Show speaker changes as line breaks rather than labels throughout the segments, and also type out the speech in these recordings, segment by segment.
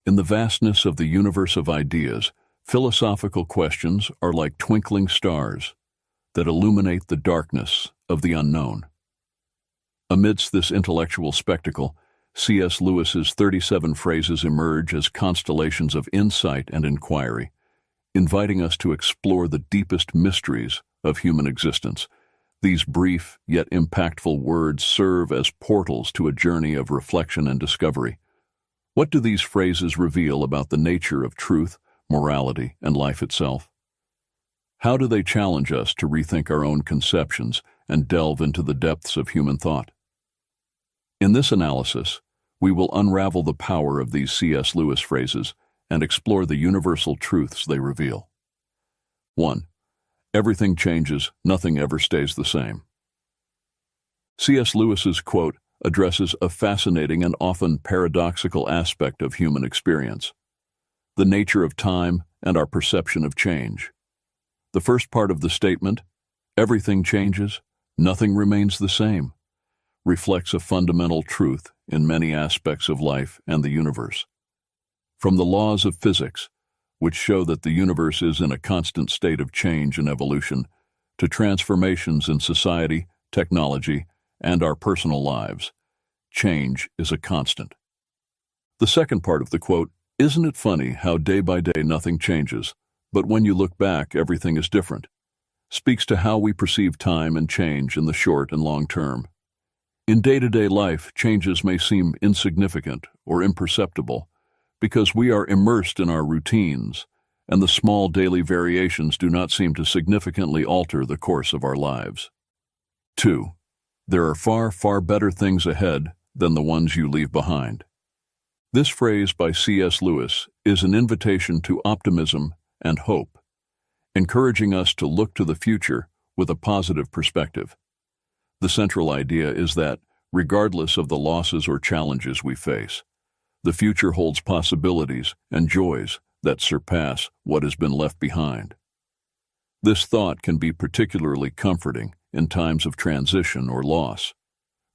In the vastness of the universe of ideas, philosophical questions are like twinkling stars that illuminate the darkness of the unknown. Amidst this intellectual spectacle, C.S. Lewis's 37 phrases emerge as constellations of insight and inquiry, inviting us to explore the deepest mysteries of human existence. These brief yet impactful words serve as portals to a journey of reflection and discovery. What do these phrases reveal about the nature of truth, morality, and life itself? How do they challenge us to rethink our own conceptions and delve into the depths of human thought? In this analysis, we will unravel the power of these C.S. Lewis phrases and explore the universal truths they reveal. 1. Everything changes, nothing ever stays the same. C.S. Lewis's quote addresses a fascinating and often paradoxical aspect of human experience: the nature of time and our perception of change. The first part of the statement, "Everything changes, nothing remains the same," reflects a fundamental truth in many aspects of life and the universe. From the laws of physics, which show that the universe is in a constant state of change and evolution, to transformations in society, technology, and our personal lives, change is a constant. The second part of the quote, "Isn't it funny how day by day nothing changes, but when you look back everything is different," speaks to how we perceive time and change in the short and long term. In day-to-day life, changes may seem insignificant or imperceptible because we are immersed in our routines, and the small daily variations do not seem to significantly alter the course of our lives. 2. There are far, far better things ahead than the ones you leave behind. This phrase by C.S. Lewis is an invitation to optimism and hope, encouraging us to look to the future with a positive perspective. The central idea is that, regardless of the losses or challenges we face, the future holds possibilities and joys that surpass what has been left behind. This thought can be particularly comforting in times of transition or loss,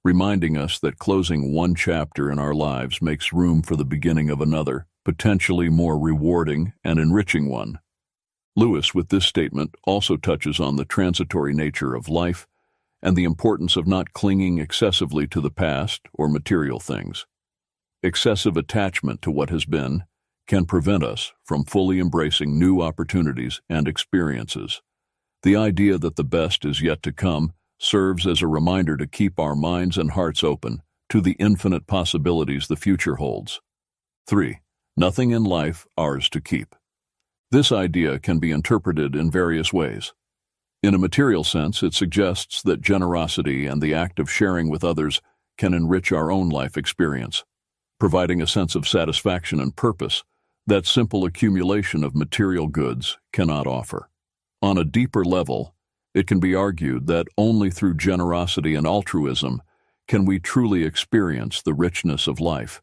reminding us that closing one chapter in our lives makes room for the beginning of another, potentially more rewarding and enriching one. Lewis, with this statement, also touches on the transitory nature of life and the importance of not clinging excessively to the past or material things. Excessive attachment to what has been can prevent us from fully embracing new opportunities and experiences. The idea that the best is yet to come serves as a reminder to keep our minds and hearts open to the infinite possibilities the future holds. 3. Nothing in life ours to keep. This idea can be interpreted in various ways. In a material sense, it suggests that generosity and the act of sharing with others can enrich our own life experience, providing a sense of satisfaction and purpose that simple accumulation of material goods cannot offer. On a deeper level, it can be argued that only through generosity and altruism can we truly experience the richness of life,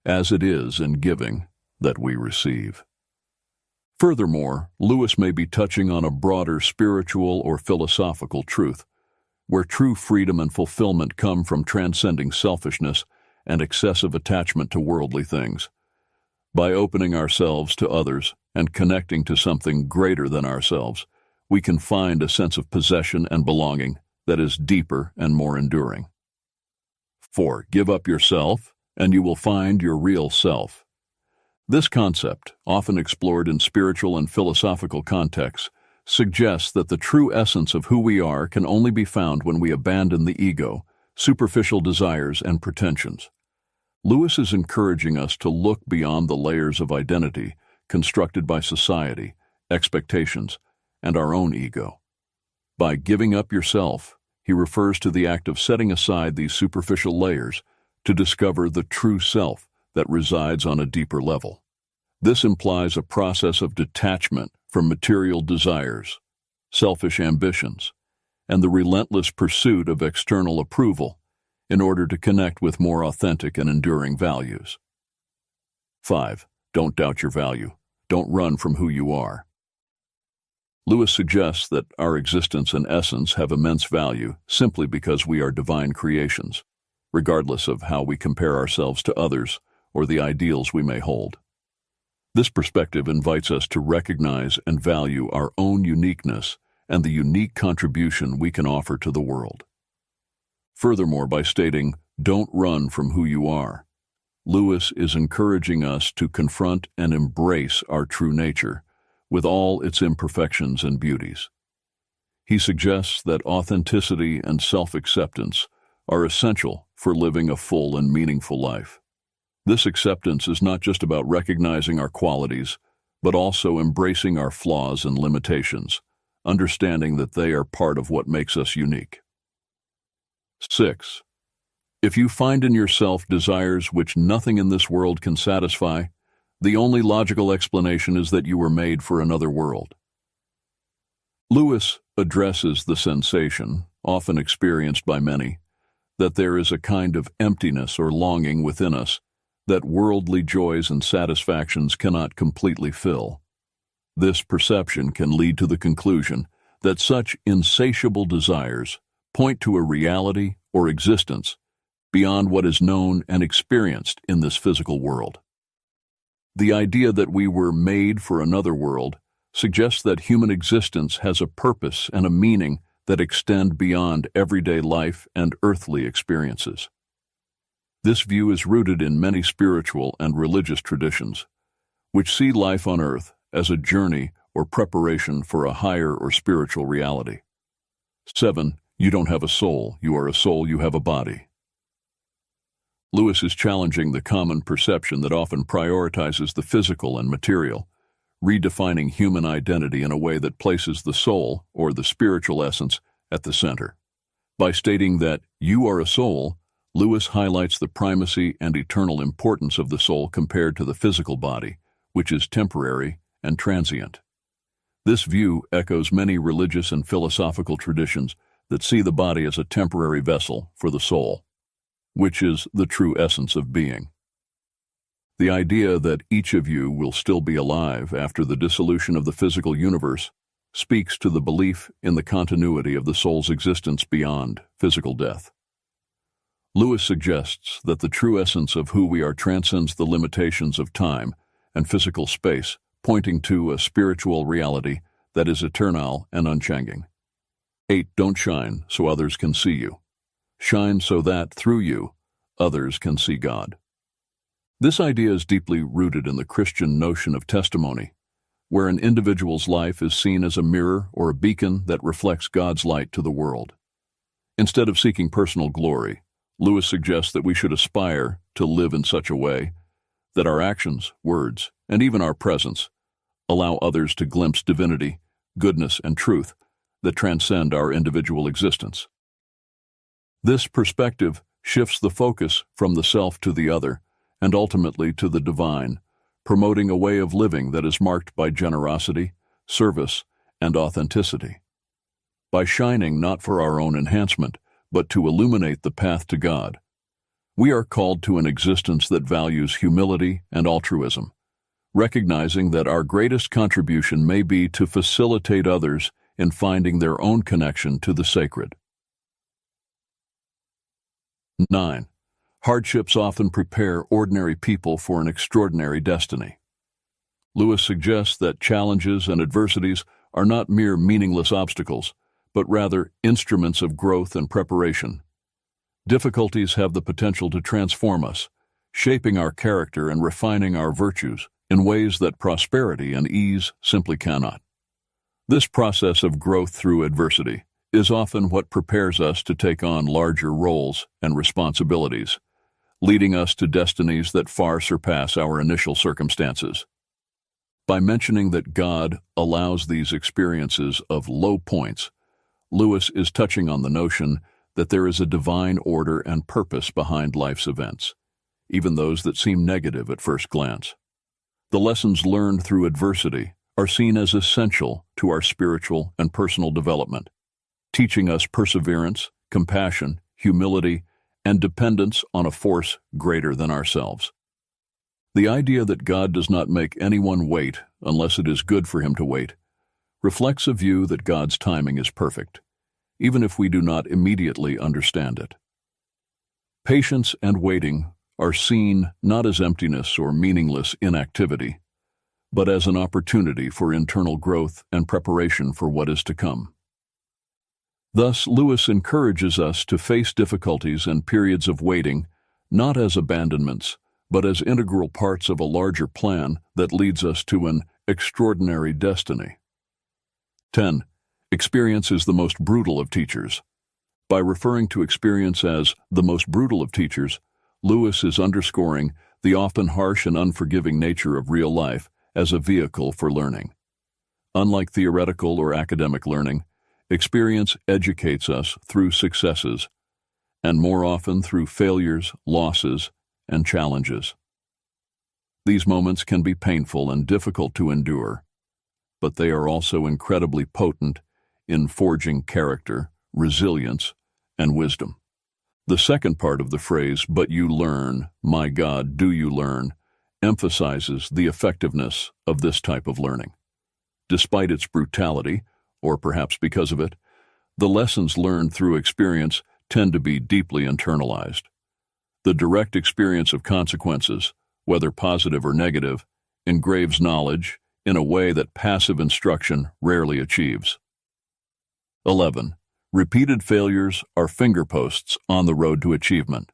as it is in giving that we receive. Furthermore, Lewis may be touching on a broader spiritual or philosophical truth, where true freedom and fulfillment come from transcending selfishness and excessive attachment to worldly things. By opening ourselves to others and connecting to something greater than ourselves, we can find a sense of possession and belonging that is deeper and more enduring. 4. Give up yourself, and you will find your real self. This concept, often explored in spiritual and philosophical contexts, suggests that the true essence of who we are can only be found when we abandon the ego, superficial desires, and pretensions. Lewis is encouraging us to look beyond the layers of identity constructed by society, expectations, and our own ego. By giving up yourself, he refers to the act of setting aside these superficial layers to discover the true self that resides on a deeper level. This implies a process of detachment from material desires, selfish ambitions, and the relentless pursuit of external approval in order to connect with more authentic and enduring values. 5. Don't doubt your value. Don't run from who you are. Lewis suggests that our existence and essence have immense value simply because we are divine creations, regardless of how we compare ourselves to others or the ideals we may hold. This perspective invites us to recognize and value our own uniqueness and the unique contribution we can offer to the world. Furthermore, by stating, "Don't run from who you are," Lewis is encouraging us to confront and embrace our true nature, with all its imperfections and beauties. He suggests that authenticity and self-acceptance are essential for living a full and meaningful life. This acceptance is not just about recognizing our qualities, but also embracing our flaws and limitations, understanding that they are part of what makes us unique. 6. If you find in yourself desires which nothing in this world can satisfy, the only logical explanation is that you were made for another world. Lewis addresses the sensation, often experienced by many, that there is a kind of emptiness or longing within us that worldly joys and satisfactions cannot completely fill. This perception can lead to the conclusion that such insatiable desires point to a reality or existence beyond what is known and experienced in this physical world. The idea that we were made for another world suggests that human existence has a purpose and a meaning that extend beyond everyday life and earthly experiences. This view is rooted in many spiritual and religious traditions, which see life on earth as a journey or preparation for a higher or spiritual reality. 7. You don't have a soul. You are a soul. You have a body. Lewis is challenging the common perception that often prioritizes the physical and material, redefining human identity in a way that places the soul, or the spiritual essence, at the center. By stating that you are a soul, Lewis highlights the primacy and eternal importance of the soul compared to the physical body, which is temporary and transient. This view echoes many religious and philosophical traditions that see the body as a temporary vessel for the soul, which is the true essence of being. The idea that each of you will still be alive after the dissolution of the physical universe speaks to the belief in the continuity of the soul's existence beyond physical death. Lewis suggests that the true essence of who we are transcends the limitations of time and physical space, pointing to a spiritual reality that is eternal and unchanging. 8. Don't shine so others can see you. Shine so that, through you, others can see God. This idea is deeply rooted in the Christian notion of testimony, where an individual's life is seen as a mirror or a beacon that reflects God's light to the world. Instead of seeking personal glory, Lewis suggests that we should aspire to live in such a way that our actions, words, and even our presence allow others to glimpse divinity, goodness, and truth that transcend our individual existence. This perspective shifts the focus from the self to the other, and ultimately to the divine, promoting a way of living that is marked by generosity, service, and authenticity. By shining not for our own enhancement, but to illuminate the path to God, we are called to an existence that values humility and altruism, recognizing that our greatest contribution may be to facilitate others in finding their own connection to the sacred. 9. Hardships often prepare ordinary people for an extraordinary destiny. Lewis suggests that challenges and adversities are not mere meaningless obstacles, but rather instruments of growth and preparation. Difficulties have the potential to transform us, shaping our character and refining our virtues in ways that prosperity and ease simply cannot. This process of growth through adversity is often what prepares us to take on larger roles and responsibilities, leading us to destinies that far surpass our initial circumstances. By mentioning that God allows these experiences of low points, Lewis is touching on the notion that there is a divine order and purpose behind life's events, even those that seem negative at first glance. The lessons learned through adversity are seen as essential to our spiritual and personal development, teaching us perseverance, compassion, humility, and dependence on a force greater than ourselves. The idea that God does not make anyone wait unless it is good for him to wait reflects a view that God's timing is perfect, even if we do not immediately understand it. Patience and waiting are seen not as emptiness or meaningless inactivity, but as an opportunity for internal growth and preparation for what is to come. Thus, Lewis encourages us to face difficulties and periods of waiting not as abandonments, but as integral parts of a larger plan that leads us to an extraordinary destiny. 10. Experience is the most brutal of teachers. By referring to experience as the most brutal of teachers, Lewis is underscoring the often harsh and unforgiving nature of real life as a vehicle for learning. Unlike theoretical or academic learning, experience educates us through successes, and more often through failures, losses, and challenges. These moments can be painful and difficult to endure, but they are also incredibly potent in forging character, resilience, and wisdom. The second part of the phrase, "but you learn, my God, do you learn," emphasizes the effectiveness of this type of learning. Despite its brutality, or perhaps because of it, the lessons learned through experience tend to be deeply internalized. The direct experience of consequences, whether positive or negative, engraves knowledge in a way that passive instruction rarely achieves. 11. Repeated failures are fingerposts on the road to achievement.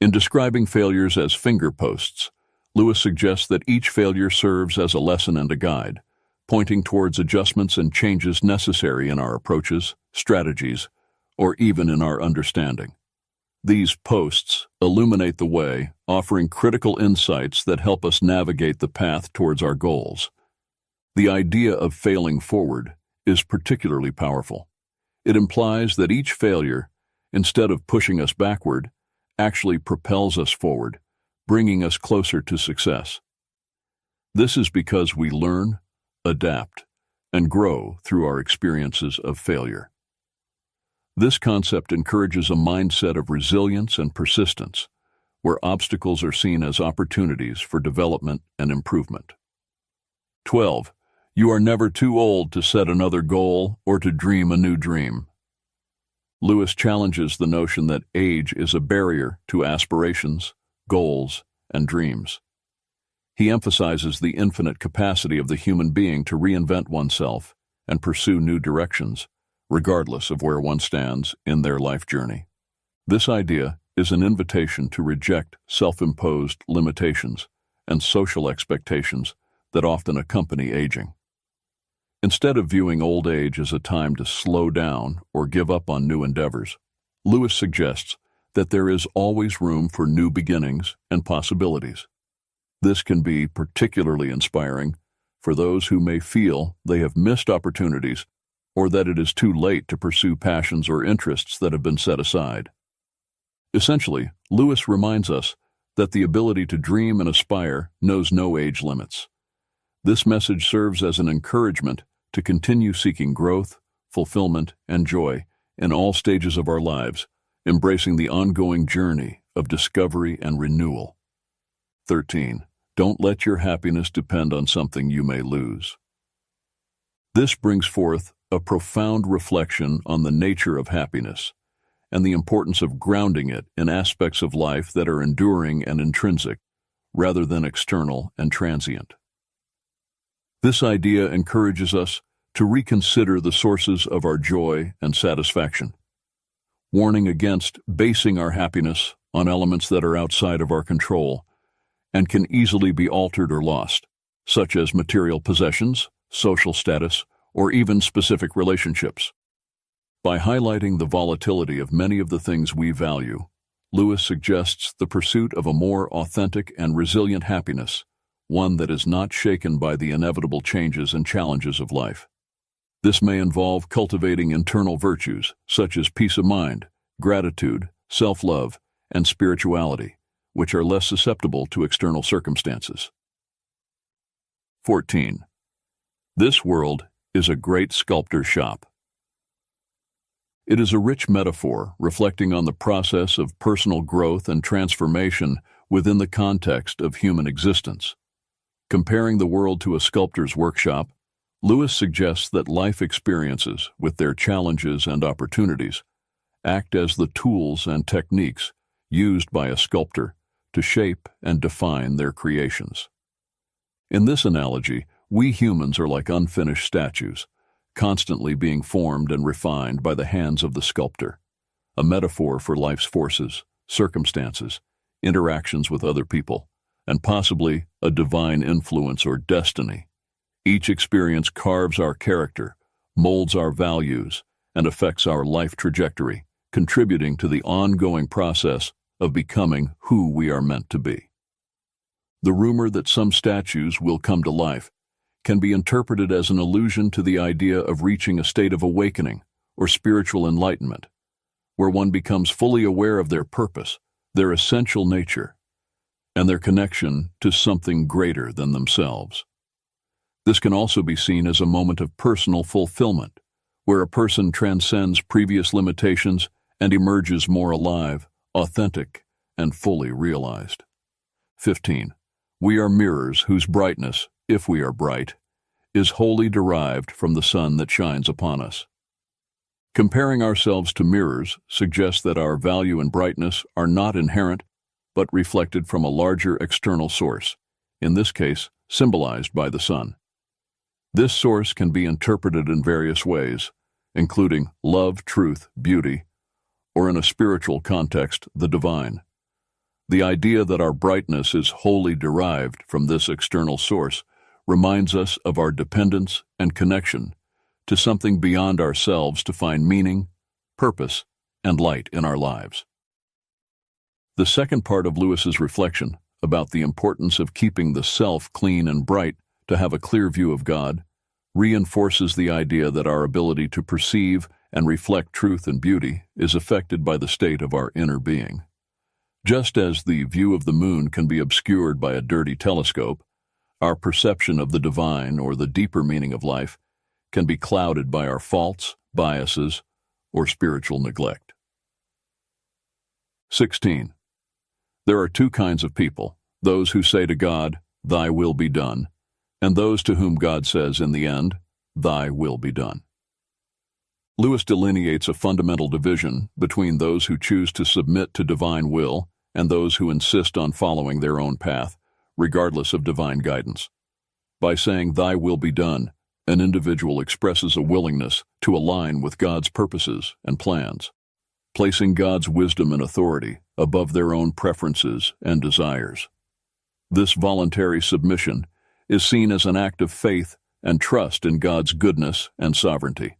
In describing failures as fingerposts, Lewis suggests that each failure serves as a lesson and a guide, pointing towards adjustments and changes necessary in our approaches, strategies, or even in our understanding. These posts illuminate the way, offering critical insights that help us navigate the path towards our goals. The idea of failing forward is particularly powerful. It implies that each failure, instead of pushing us backward, actually propels us forward, bringing us closer to success. This is because we learn, adapt, and grow through our experiences of failure. This concept encourages a mindset of resilience and persistence, where obstacles are seen as opportunities for development and improvement. 12. You are never too old to set another goal or to dream a new dream. Lewis challenges the notion that age is a barrier to aspirations, goals, and dreams. He emphasizes the infinite capacity of the human being to reinvent oneself and pursue new directions, regardless of where one stands in their life journey. This idea is an invitation to reject self-imposed limitations and social expectations that often accompany aging. Instead of viewing old age as a time to slow down or give up on new endeavors, Lewis suggests that there is always room for new beginnings and possibilities. This can be particularly inspiring for those who may feel they have missed opportunities or that it is too late to pursue passions or interests that have been set aside. Essentially, Lewis reminds us that the ability to dream and aspire knows no age limits. This message serves as an encouragement to continue seeking growth, fulfillment, and joy in all stages of our lives, embracing the ongoing journey of discovery and renewal. 13. Don't let your happiness depend on something you may lose. This brings forth a profound reflection on the nature of happiness and the importance of grounding it in aspects of life that are enduring and intrinsic, rather than external and transient. This idea encourages us to reconsider the sources of our joy and satisfaction, warning against basing our happiness on elements that are outside of our control and can easily be altered or lost, such as material possessions, social status, or even specific relationships. By highlighting the volatility of many of the things we value, Lewis suggests the pursuit of a more authentic and resilient happiness, one that is not shaken by the inevitable changes and challenges of life. This may involve cultivating internal virtues such as peace of mind, gratitude, self-love, and spirituality, which are less susceptible to external circumstances. 14. This world is a great sculptor's shop. It is a rich metaphor reflecting on the process of personal growth and transformation within the context of human existence. Comparing the world to a sculptor's workshop, Lewis suggests that life experiences, with their challenges and opportunities, act as the tools and techniques used by a sculptor to shape and define their creations. In this analogy, we humans are like unfinished statues, constantly being formed and refined by the hands of the sculptor, a metaphor for life's forces, circumstances, interactions with other people, and possibly a divine influence or destiny. Each experience carves our character, molds our values, and affects our life trajectory, contributing to the ongoing process of becoming who we are meant to be. The rumor that some statues will come to life can be interpreted as an allusion to the idea of reaching a state of awakening or spiritual enlightenment, where one becomes fully aware of their purpose, their essential nature, and their connection to something greater than themselves. This can also be seen as a moment of personal fulfillment, where a person transcends previous limitations and emerges more alive, authentic, and fully realized. 15. We are mirrors whose brightness, if we are bright, is wholly derived from the sun that shines upon us. Comparing ourselves to mirrors suggests that our value and brightness are not inherent, but reflected from a larger external source, in this case, symbolized by the sun. This source can be interpreted in various ways, including love, truth, beauty, or in a spiritual context, the divine. The idea that our brightness is wholly derived from this external source reminds us of our dependence and connection to something beyond ourselves to find meaning, purpose, and light in our lives. The second part of Lewis's reflection about the importance of keeping the self clean and bright to have a clear view of God reinforces the idea that our ability to perceive and reflect truth and beauty is affected by the state of our inner being. Just as the view of the moon can be obscured by a dirty telescope, our perception of the divine or the deeper meaning of life can be clouded by our faults, biases, or spiritual neglect. 16. There are two kinds of people, those who say to God, "Thy will be done," and those to whom God says in the end, "Thy will be done." Lewis delineates a fundamental division between those who choose to submit to divine will and those who insist on following their own path, regardless of divine guidance. By saying, "Thy will be done," an individual expresses a willingness to align with God's purposes and plans, placing God's wisdom and authority above their own preferences and desires. This voluntary submission is seen as an act of faith and trust in God's goodness and sovereignty.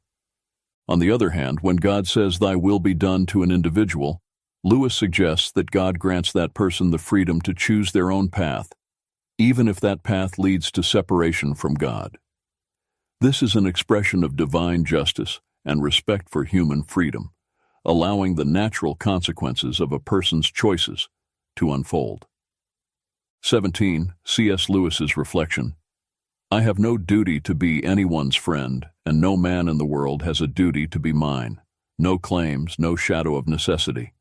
On the other hand, when God says, "Thy will be done" to an individual, Lewis suggests that God grants that person the freedom to choose their own path, even if that path leads to separation from God. This is an expression of divine justice and respect for human freedom, allowing the natural consequences of a person's choices to unfold. 17. C.S. Lewis's reflection. I have no duty to be anyone's friend, and no man in the world has a duty to be mine. No claims, no shadow of necessity.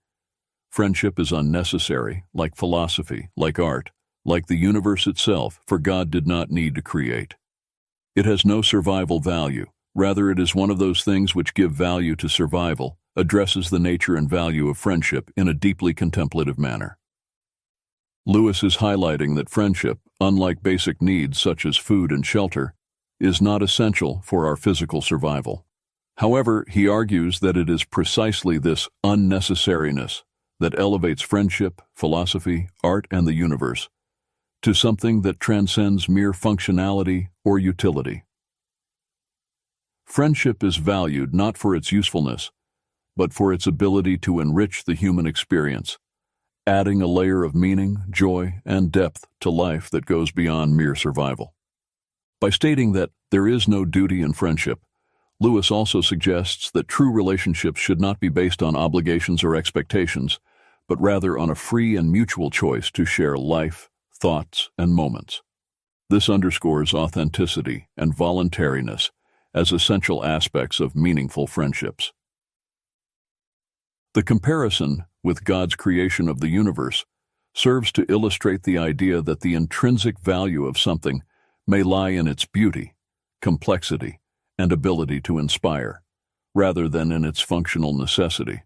Friendship is unnecessary, like philosophy, like art, like the universe itself, for God did not need to create. It has no survival value. Rather, it is one of those things which give value to survival, addresses the nature and value of friendship in a deeply contemplative manner. Lewis is highlighting that friendship, unlike basic needs such as food and shelter, is not essential for our physical survival. However, he argues that it is precisely this unnecessariness that elevates friendship, philosophy, art, and the universe to something that transcends mere functionality or utility. Friendship is valued not for its usefulness, but for its ability to enrich the human experience, adding a layer of meaning, joy, and depth to life that goes beyond mere survival. By stating that there is no duty in friendship, Lewis also suggests that true relationships should not be based on obligations or expectations, but rather on a free and mutual choice to share life, thoughts, and moments. This underscores authenticity and voluntariness as essential aspects of meaningful friendships. The comparison with God's creation of the universe serves to illustrate the idea that the intrinsic value of something may lie in its beauty, complexity, and ability to inspire, rather than in its functional necessity.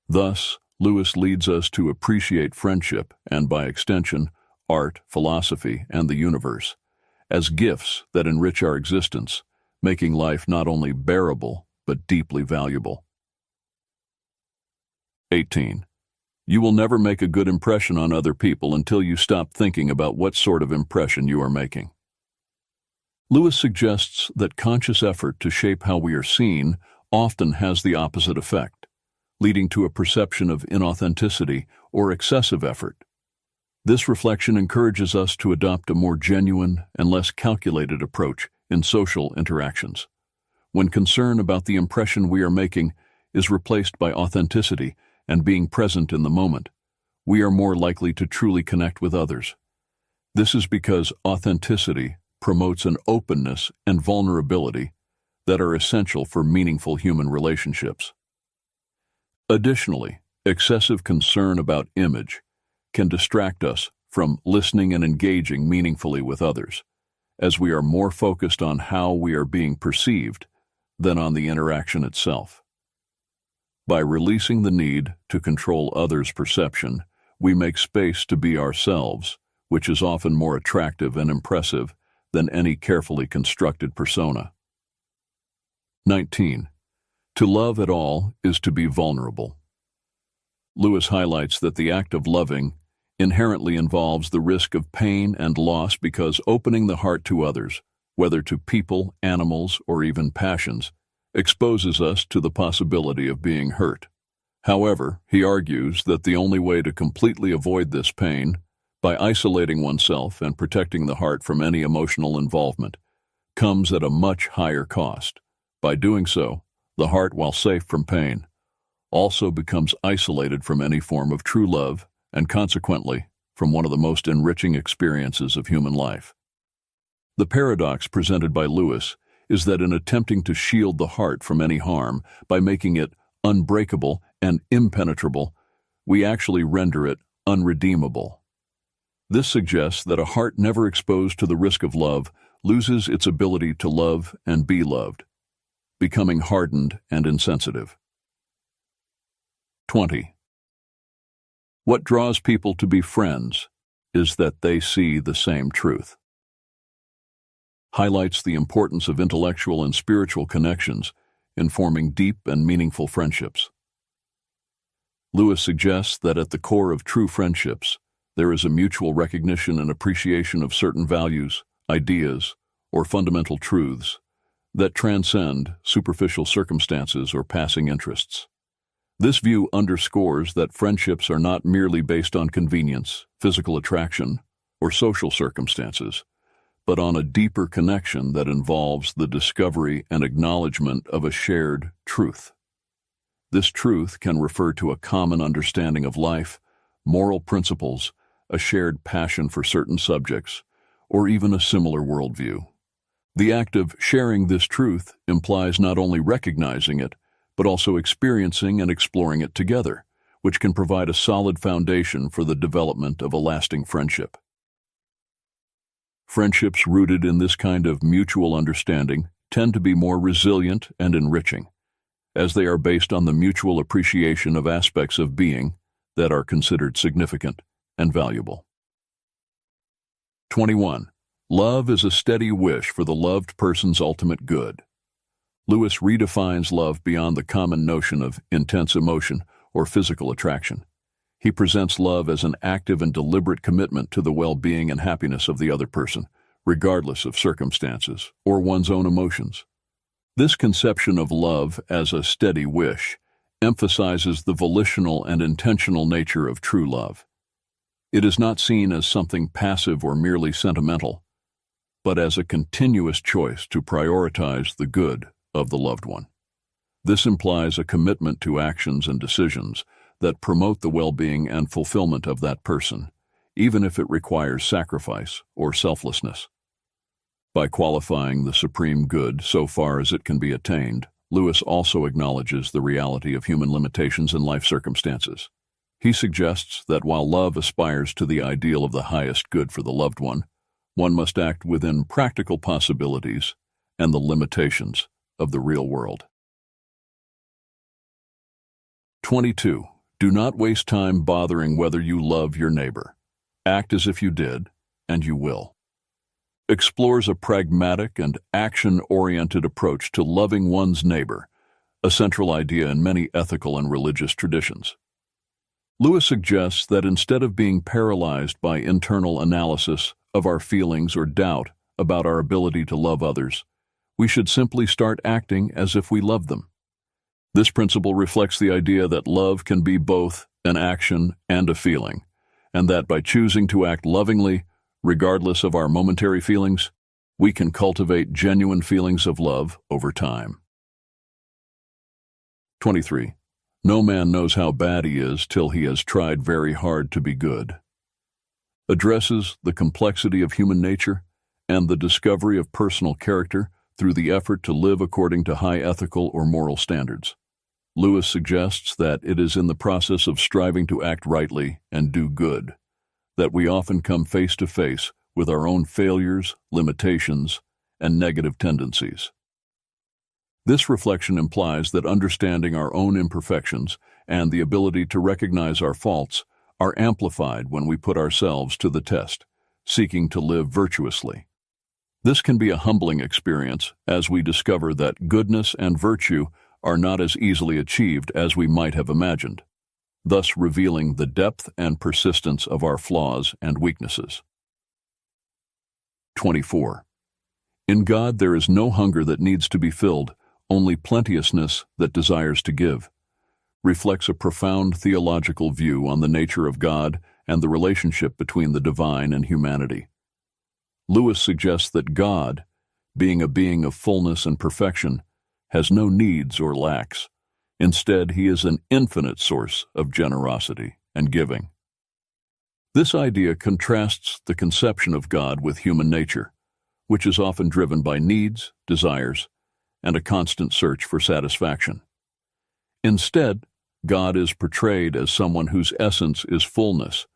Thus, Lewis leads us to appreciate friendship and, by extension, art, philosophy, and the universe as gifts that enrich our existence, making life not only bearable, but deeply valuable. 18. You will never make a good impression on other people until you stop thinking about what sort of impression you are making. Lewis suggests that conscious effort to shape how we are seen often has the opposite effect, leading to a perception of inauthenticity or excessive effort. This reflection encourages us to adopt a more genuine and less calculated approach in social interactions. When concern about the impression we are making is replaced by authenticity and being present in the moment, we are more likely to truly connect with others. This is because authenticity promotes an openness and vulnerability that are essential for meaningful human relationships. Additionally, excessive concern about image can distract us from listening and engaging meaningfully with others, as we are more focused on how we are being perceived than on the interaction itself. By releasing the need to control others' perception, we make space to be ourselves, which is often more attractive and impressive than any carefully constructed persona. 19. To love at all is to be vulnerable. Lewis highlights that the act of loving inherently involves the risk of pain and loss because opening the heart to others, whether to people, animals, or even passions, exposes us to the possibility of being hurt. However, he argues that the only way to completely avoid this pain, by isolating oneself and protecting the heart from any emotional involvement, comes at a much higher cost. By doing so, the heart, while safe from pain, also becomes isolated from any form of true love and consequently from one of the most enriching experiences of human life. The paradox presented by Lewis is that in attempting to shield the heart from any harm by making it unbreakable and impenetrable, we actually render it unredeemable. This suggests that a heart never exposed to the risk of love loses its ability to love and be loved, becoming hardened and insensitive. 20. What draws people to be friends is that they see the same truth. Highlights the importance of intellectual and spiritual connections in forming deep and meaningful friendships. Lewis suggests that at the core of true friendships, there is a mutual recognition and appreciation of certain values, ideas, or fundamental truths that transcend superficial circumstances or passing interests. This view underscores that friendships are not merely based on convenience, physical attraction, or social circumstances, but on a deeper connection that involves the discovery and acknowledgement of a shared truth. This truth can refer to a common understanding of life, moral principles, a shared passion for certain subjects, or even a similar worldview. The act of sharing this truth implies not only recognizing it, but also experiencing and exploring it together, which can provide a solid foundation for the development of a lasting friendship. Friendships rooted in this kind of mutual understanding tend to be more resilient and enriching, as they are based on the mutual appreciation of aspects of being that are considered significant and valuable. 21. Love is a steady wish for the loved person's ultimate good. Lewis redefines love beyond the common notion of intense emotion or physical attraction. He presents love as an active and deliberate commitment to the well-being and happiness of the other person, regardless of circumstances or one's own emotions. This conception of love as a steady wish emphasizes the volitional and intentional nature of true love. It is not seen as something passive or merely sentimental, but as a continuous choice to prioritize the good of the loved one. This implies a commitment to actions and decisions that promote the well-being and fulfillment of that person, even if it requires sacrifice or selflessness. By qualifying the supreme good so far as it can be attained, Lewis also acknowledges the reality of human limitations and life circumstances. He suggests that while love aspires to the ideal of the highest good for the loved one must act within practical possibilities and the limitations of the real world. 22. Do not waste time bothering whether you love your neighbor. Act as if you did, and you will. explores a pragmatic and action-oriented approach to loving one's neighbor, a central idea in many ethical and religious traditions. Lewis suggests that instead of being paralyzed by internal analysis of our feelings or doubt about our ability to love others, we should simply start acting as if we love them. This principle reflects the idea that love can be both an action and a feeling, and that by choosing to act lovingly, regardless of our momentary feelings, we can cultivate genuine feelings of love over time. 23. No man knows how bad he is till he has tried very hard to be good. Addresses the complexity of human nature and the discovery of personal character through the effort to live according to high ethical or moral standards. Lewis suggests that it is in the process of striving to act rightly and do good that we often come face to face with our own failures, limitations, and negative tendencies. This reflection implies that understanding our own imperfections and the ability to recognize our faults are amplified when we put ourselves to the test, seeking to live virtuously. This can be a humbling experience as we discover that goodness and virtue are not as easily achieved as we might have imagined, thus revealing the depth and persistence of our flaws and weaknesses. 24. In God there is no hunger that needs to be filled, only plenteousness that desires to give, reflects a profound theological view on the nature of God and the relationship between the divine and humanity. Lewis suggests that God, being a being of fullness and perfection, has no needs or lacks. Instead, he is an infinite source of generosity and giving. This idea contrasts the conception of God with human nature, which is often driven by needs, desires, and a constant search for satisfaction. Instead, God is portrayed as someone whose essence is fullness,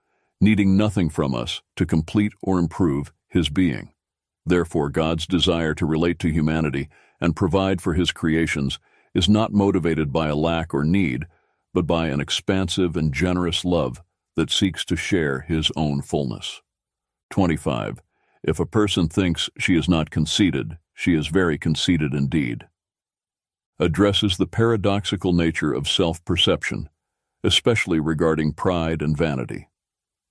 needing nothing from us to complete or improve his being. Therefore, God's desire to relate to humanity and provide for his creations is not motivated by a lack or need, but by an expansive and generous love that seeks to share his own fullness. 25. If a person thinks she is not conceited, she is very conceited indeed. Addresses the paradoxical nature of self-perception, especially regarding pride and vanity.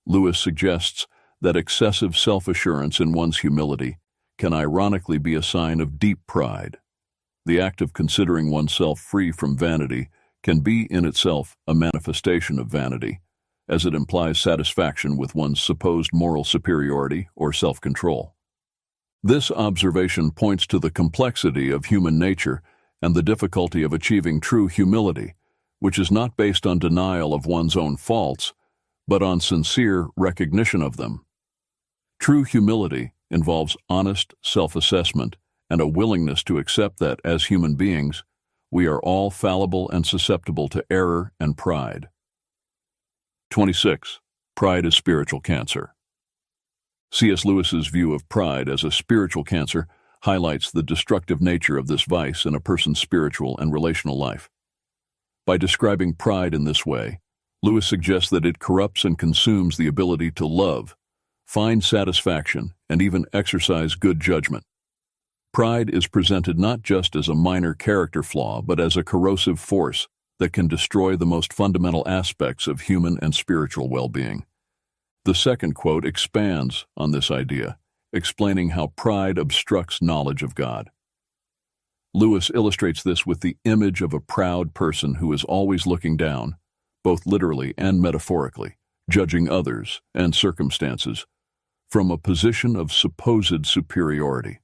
Lewis suggests that excessive self-assurance in one's humility can ironically be a sign of deep pride. The act of considering oneself free from vanity can be in itself a manifestation of vanity, as it implies satisfaction with one's supposed moral superiority or self-control. This observation points to the complexity of human nature and the difficulty of achieving true humility, which is not based on denial of one's own faults, but on sincere recognition of them. True humility involves honest self-assessment and a willingness to accept that, as human beings, we are all fallible and susceptible to error and pride. 26. Pride is spiritual cancer. C.S. Lewis's view of pride as a spiritual cancer highlights the destructive nature of this vice in a person's spiritual and relational life. By describing pride in this way, Lewis suggests that it corrupts and consumes the ability to love, find satisfaction, and even exercise good judgment. Pride is presented not just as a minor character flaw, but as a corrosive force that can destroy the most fundamental aspects of human and spiritual well-being. The second quote expands on this idea, explaining how pride obstructs knowledge of God. Lewis illustrates this with the image of a proud person who is always looking down, both literally and metaphorically, judging others and circumstances from a position of supposed superiority.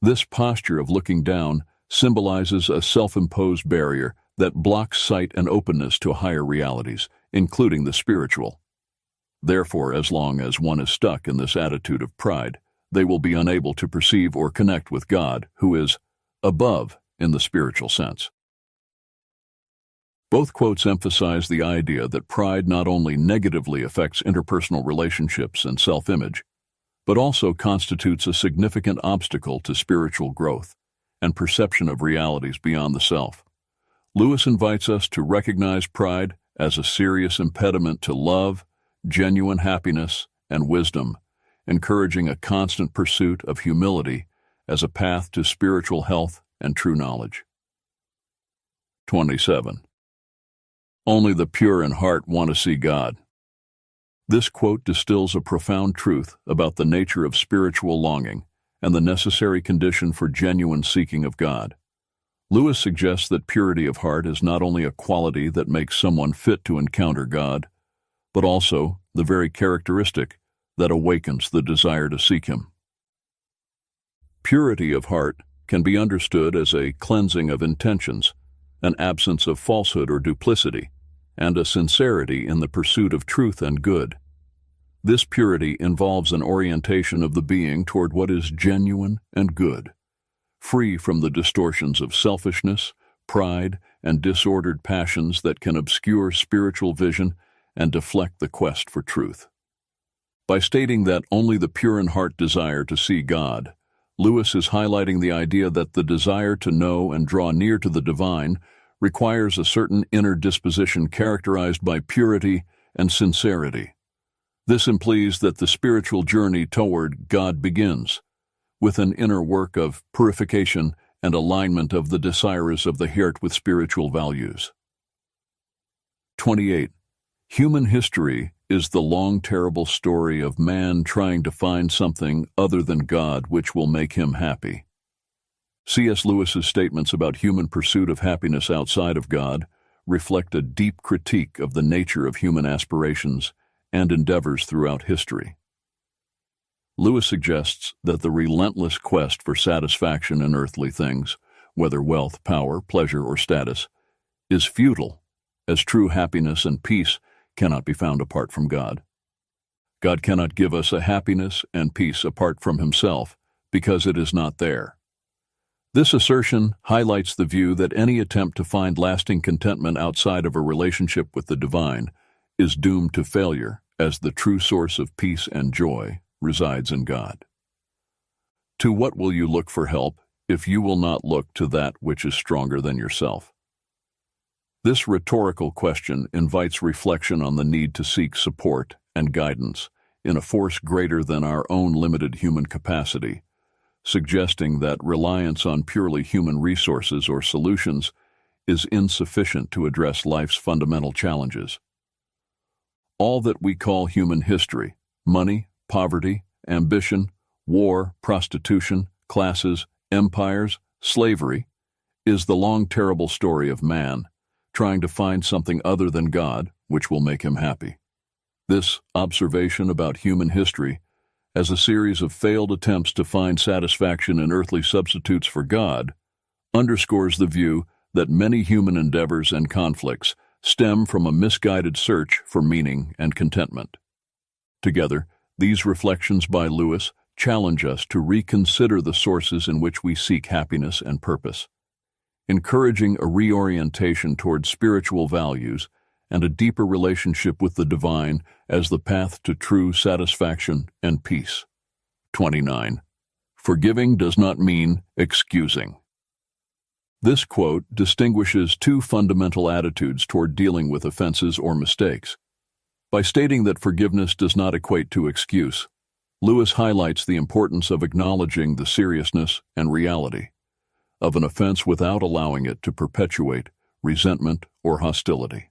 This posture of looking down symbolizes a self-imposed barrier that blocks sight and openness to higher realities, including the spiritual. Therefore, as long as one is stuck in this attitude of pride, they will be unable to perceive or connect with God, who is above in the spiritual sense. Both quotes emphasize the idea that pride not only negatively affects interpersonal relationships and self-image, but also constitutes a significant obstacle to spiritual growth and perception of realities beyond the self. Lewis invites us to recognize pride as a serious impediment to love, genuine happiness, and wisdom, encouraging a constant pursuit of humility as a path to spiritual health and true knowledge. 27. Only the pure in heart want to see God. This quote distills a profound truth about the nature of spiritual longing and the necessary condition for genuine seeking of God. Lewis suggests that purity of heart is not only a quality that makes someone fit to encounter God, but also the very characteristic that awakens the desire to seek Him. Purity of heart can be understood as a cleansing of intentions, an absence of falsehood or duplicity, and a sincerity in the pursuit of truth and good. This purity involves an orientation of the being toward what is genuine and good, free from the distortions of selfishness, pride, and disordered passions that can obscure spiritual vision and deflect the quest for truth. By stating that only the pure in heart desire to see God, Lewis is highlighting the idea that the desire to know and draw near to the divine requires a certain inner disposition characterized by purity and sincerity. This implies that the spiritual journey toward God begins with an inner work of purification and alignment of the desires of the heart with spiritual values. 28. Human history is the long, terrible story of man trying to find something other than God which will make him happy. C.S. Lewis's statements about human pursuit of happiness outside of God reflect a deep critique of the nature of human aspirations and endeavors throughout history. Lewis suggests that the relentless quest for satisfaction in earthly things, whether wealth, power, pleasure, or status, is futile, as true happiness and peace cannot be found apart from God. God cannot give us a happiness and peace apart from Himself, because it is not there. This assertion highlights the view that any attempt to find lasting contentment outside of a relationship with the divine is doomed to failure, as the true source of peace and joy resides in God. To what will you look for help if you will not look to that which is stronger than yourself? This rhetorical question invites reflection on the need to seek support and guidance in a force greater than our own limited human capacity, suggesting that reliance on purely human resources or solutions is insufficient to address life's fundamental challenges. All that we call human history, money, poverty, ambition, war, prostitution, classes, empires, slavery, is the long, terrible story of man trying to find something other than God which will make him happy. This observation about human history as a series of failed attempts to find satisfaction in earthly substitutes for God underscores the view that many human endeavors and conflicts stem from a misguided search for meaning and contentment. Together, these reflections by Lewis challenge us to reconsider the sources in which we seek happiness and purpose, encouraging a reorientation toward spiritual values and a deeper relationship with the divine as the path to true satisfaction and peace. 29. Forgiving does not mean excusing. This quote distinguishes two fundamental attitudes toward dealing with offenses or mistakes. By stating that forgiveness does not equate to excuse, Lewis highlights the importance of acknowledging the seriousness and reality of an offense without allowing it to perpetuate resentment or hostility.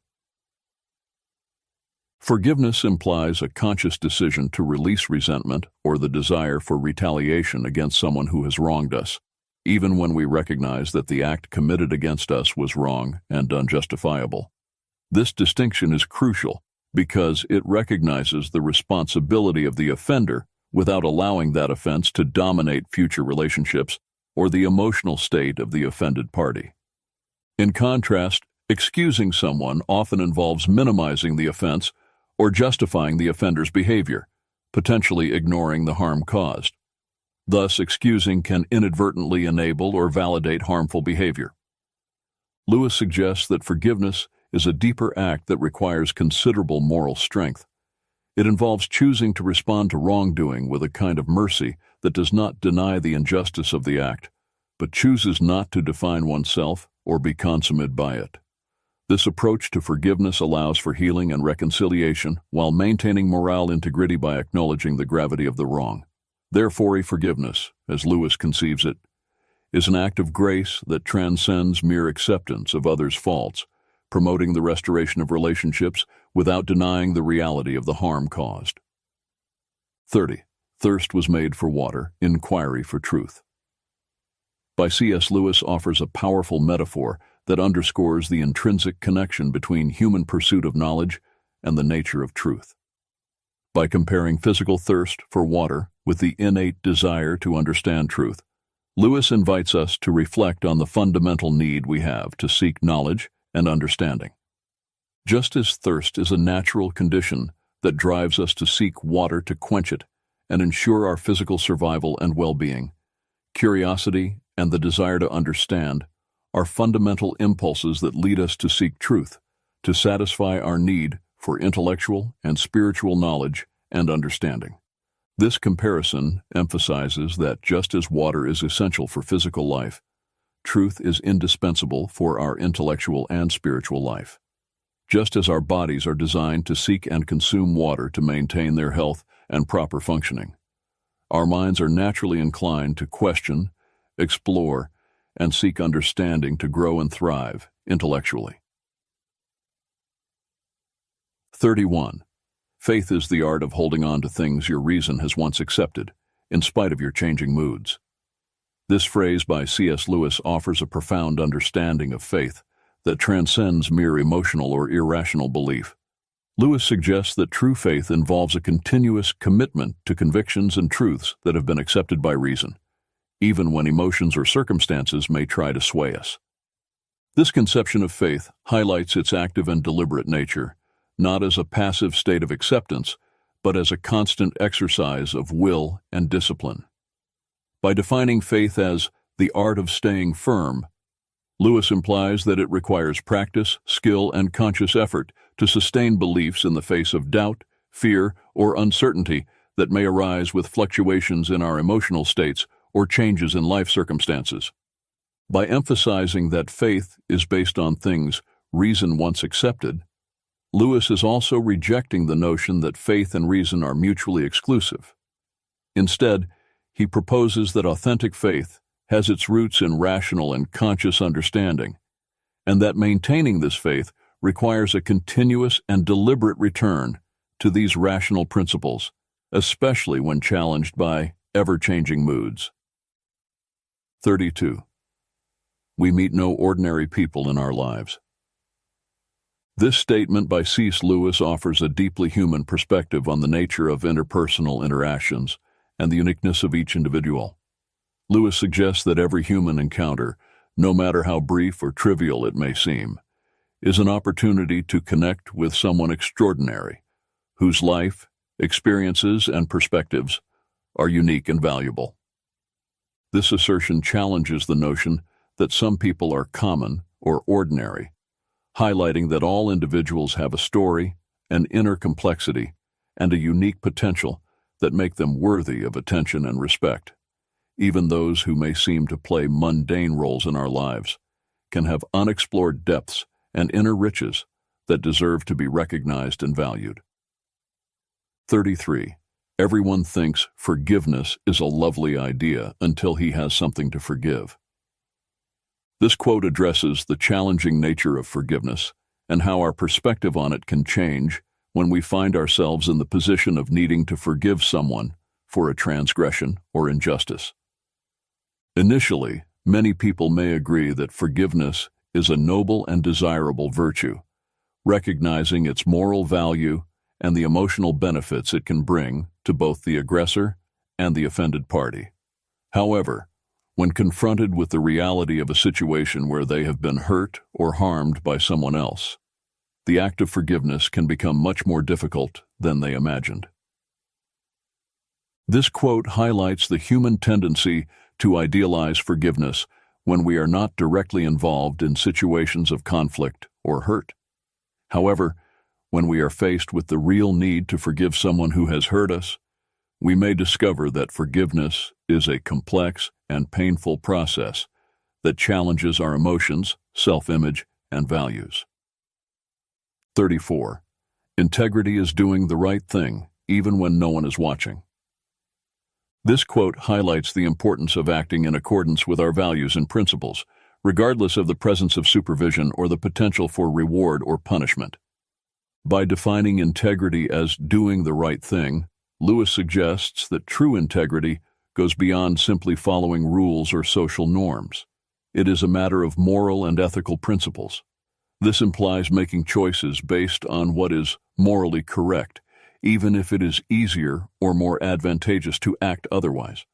Forgiveness implies a conscious decision to release resentment or the desire for retaliation against someone who has wronged us, even when we recognize that the act committed against us was wrong and unjustifiable. This distinction is crucial because it recognizes the responsibility of the offender without allowing that offense to dominate future relationships or the emotional state of the offended party. In contrast, excusing someone often involves minimizing the offense or justifying the offender's behavior, potentially ignoring the harm caused. Thus, excusing can inadvertently enable or validate harmful behavior. Lewis suggests that forgiveness is a deeper act that requires considerable moral strength. It involves choosing to respond to wrongdoing with a kind of mercy that does not deny the injustice of the act, but chooses not to define oneself or be consummated by it. This approach to forgiveness allows for healing and reconciliation while maintaining moral integrity by acknowledging the gravity of the wrong. Therefore, a forgiveness, as Lewis conceives it, is an act of grace that transcends mere acceptance of others' faults, promoting the restoration of relationships without denying the reality of the harm caused. 30. Thirst was made for water, inquiry for truth. By C.S. Lewis offers a powerful metaphor that underscores the intrinsic connection between human pursuit of knowledge and the nature of truth. By comparing physical thirst for water with the innate desire to understand truth, Lewis invites us to reflect on the fundamental need we have to seek knowledge and understanding. Just as thirst is a natural condition that drives us to seek water to quench it and ensure our physical survival and well-being, curiosity and the desire to understand are fundamental impulses that lead us to seek truth, to satisfy our need for intellectual and spiritual knowledge and understanding. This comparison emphasizes that just as water is essential for physical life, truth is indispensable for our intellectual and spiritual life. Just as our bodies are designed to seek and consume water to maintain their health and proper functioning, our minds are naturally inclined to question, explore, and seek understanding to grow and thrive intellectually. 31. Faith is the art of holding on to things your reason has once accepted, in spite of your changing moods. This phrase by C.S. Lewis offers a profound understanding of faith that transcends mere emotional or irrational belief. Lewis suggests that true faith involves a continuous commitment to convictions and truths that have been accepted by reason, even when emotions or circumstances may try to sway us. This conception of faith highlights its active and deliberate nature, not as a passive state of acceptance, but as a constant exercise of will and discipline. By defining faith as the art of staying firm, Lewis implies that it requires practice, skill, and conscious effort to sustain beliefs in the face of doubt, fear, or uncertainty that may arise with fluctuations in our emotional states or changes in life circumstances. By emphasizing that faith is based on things reason once accepted, Lewis is also rejecting the notion that faith and reason are mutually exclusive. Instead, he proposes that authentic faith has its roots in rational and conscious understanding, and that maintaining this faith requires a continuous and deliberate return to these rational principles, especially when challenged by ever-changing moods. 32. We meet no ordinary people in our lives. This statement by C.S. Lewis offers a deeply human perspective on the nature of interpersonal interactions and the uniqueness of each individual. Lewis suggests that every human encounter, no matter how brief or trivial it may seem, is an opportunity to connect with someone extraordinary, whose life, experiences, and perspectives are unique and valuable. This assertion challenges the notion that some people are common or ordinary, highlighting that all individuals have a story, an inner complexity, and a unique potential that make them worthy of attention and respect. Even those who may seem to play mundane roles in our lives can have unexplored depths and inner riches that deserve to be recognized and valued. 33. Everyone thinks forgiveness is a lovely idea until he has something to forgive. This quote addresses the challenging nature of forgiveness and how our perspective on it can change when we find ourselves in the position of needing to forgive someone for a transgression or injustice. Initially, many people may agree that forgiveness is a noble and desirable virtue, recognizing its moral value and the emotional benefits it can bring to both the aggressor and the offended party. However, when confronted with the reality of a situation where they have been hurt or harmed by someone else, the act of forgiveness can become much more difficult than they imagined. This quote highlights the human tendency to idealize forgiveness when we are not directly involved in situations of conflict or hurt. However, when we are faced with the real need to forgive someone who has hurt us, we may discover that forgiveness is a complex and painful process that challenges our emotions, self-image, and values. 34. Integrity is doing the right thing, even when no one is watching. This quote highlights the importance of acting in accordance with our values and principles, regardless of the presence of supervision or the potential for reward or punishment. By defining integrity as doing the right thing, Lewis suggests that true integrity goes beyond simply following rules or social norms. It is a matter of moral and ethical principles. This implies making choices based on what is morally correct, even if it is easier or more advantageous to act otherwise.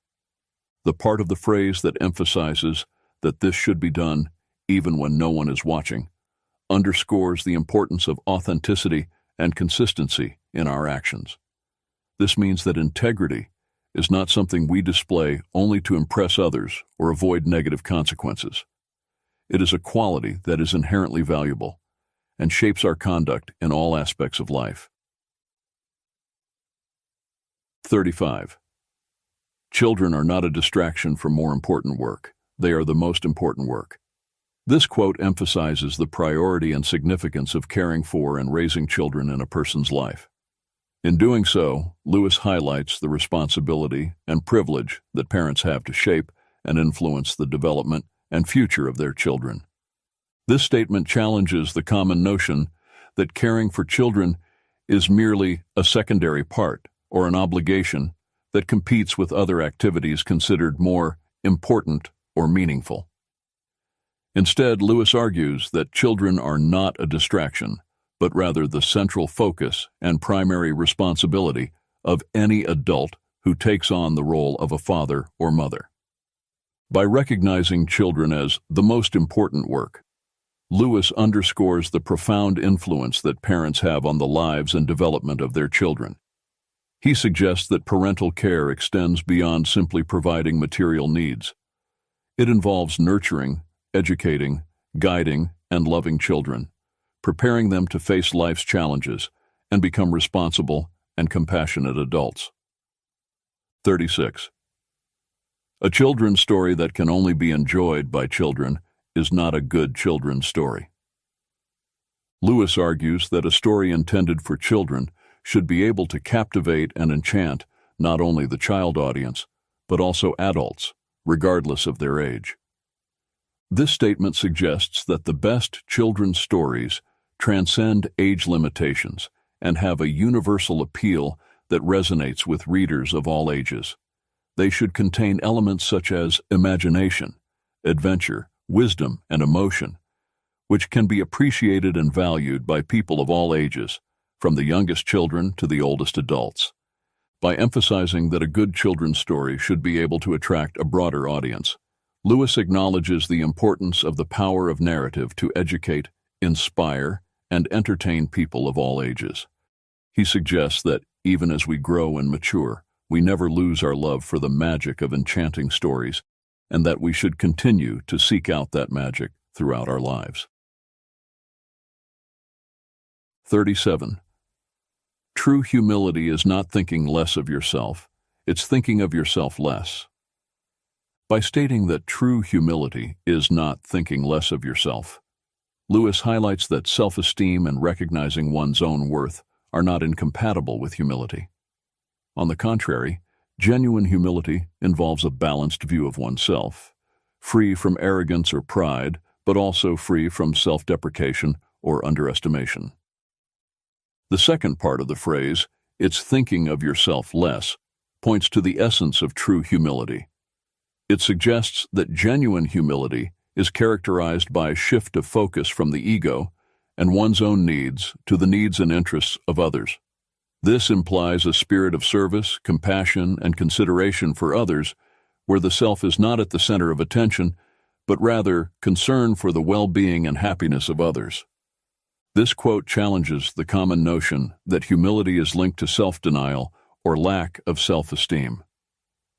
The part of the phrase that emphasizes that this should be done even when no one is watching underscores the importance of authenticity and consistency in our actions. This means that integrity is not something we display only to impress others or avoid negative consequences. It is a quality that is inherently valuable and shapes our conduct in all aspects of life. 35. Children are not a distraction from more important work. They are the most important work. This quote emphasizes the priority and significance of caring for and raising children in a person's life. In doing so, Lewis highlights the responsibility and privilege that parents have to shape and influence the development and future of their children. This statement challenges the common notion that caring for children is merely a secondary part or an obligation that competes with other activities considered more important or meaningful. Instead, Lewis argues that children are not a distraction, but rather the central focus and primary responsibility of any adult who takes on the role of a father or mother. By recognizing children as the most important work, Lewis underscores the profound influence that parents have on the lives and development of their children. He suggests that parental care extends beyond simply providing material needs. It involves nurturing, educating, guiding, and loving children, preparing them to face life's challenges and become responsible and compassionate adults. 36. A children's story that can only be enjoyed by children is not a good children's story. Lewis argues that a story intended for children should be able to captivate and enchant not only the child audience, but also adults, regardless of their age. This statement suggests that the best children's stories transcend age limitations and have a universal appeal that resonates with readers of all ages. They should contain elements such as imagination, adventure, wisdom, and emotion, which can be appreciated and valued by people of all ages, from the youngest children to the oldest adults. By emphasizing that a good children's story should be able to attract a broader audience, Lewis acknowledges the importance of the power of narrative to educate, inspire, and entertain people of all ages. He suggests that, even as we grow and mature, we never lose our love for the magic of enchanting stories, and that we should continue to seek out that magic throughout our lives. 37. True humility is not thinking less of yourself, it's thinking of yourself less. By stating that true humility is not thinking less of yourself, Lewis highlights that self-esteem and recognizing one's own worth are not incompatible with humility. On the contrary, genuine humility involves a balanced view of oneself, free from arrogance or pride, but also free from self-deprecation or underestimation. The second part of the phrase, "it's thinking of yourself less," points to the essence of true humility. It suggests that genuine humility is characterized by a shift of focus from the ego and one's own needs to the needs and interests of others. This implies a spirit of service, compassion, and consideration for others, where the self is not at the center of attention, but rather concern for the well-being and happiness of others. This quote challenges the common notion that humility is linked to self-denial or lack of self-esteem.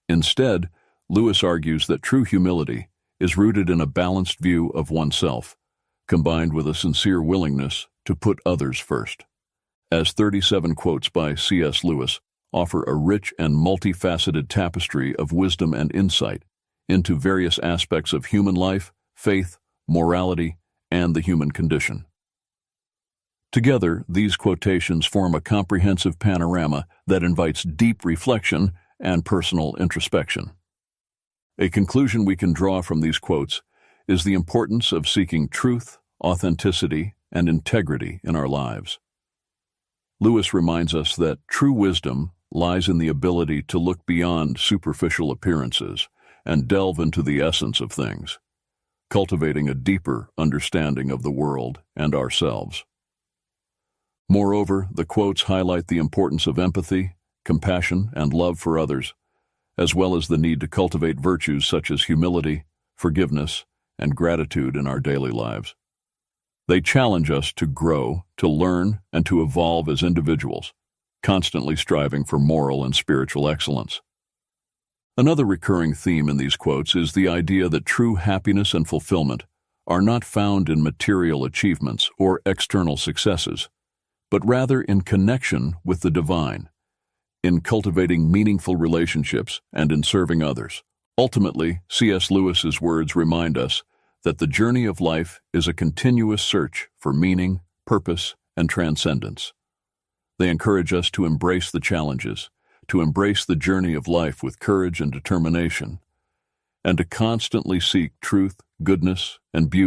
Instead, Lewis argues that true humility is rooted in a balanced view of oneself, combined with a sincere willingness to put others first. As 37 quotes by C.S. Lewis offer a rich and multifaceted tapestry of wisdom and insight into various aspects of human life, faith, morality, and the human condition. Together, these quotations form a comprehensive panorama that invites deep reflection and personal introspection. A conclusion we can draw from these quotes is the importance of seeking truth, authenticity, and integrity in our lives. Lewis reminds us that true wisdom lies in the ability to look beyond superficial appearances and delve into the essence of things, cultivating a deeper understanding of the world and ourselves. Moreover, the quotes highlight the importance of empathy, compassion, and love for others, as well as the need to cultivate virtues such as humility, forgiveness, and gratitude in our daily lives. They challenge us to grow, to learn, and to evolve as individuals, constantly striving for moral and spiritual excellence. Another recurring theme in these quotes is the idea that true happiness and fulfillment are not found in material achievements or external successes, but rather in connection with the divine, in cultivating meaningful relationships and in serving others. Ultimately, C.S. Lewis's words remind us that the journey of life is a continuous search for meaning, purpose, and transcendence. They encourage us to embrace the challenges, to embrace the journey of life with courage and determination, and to constantly seek truth, goodness, and beauty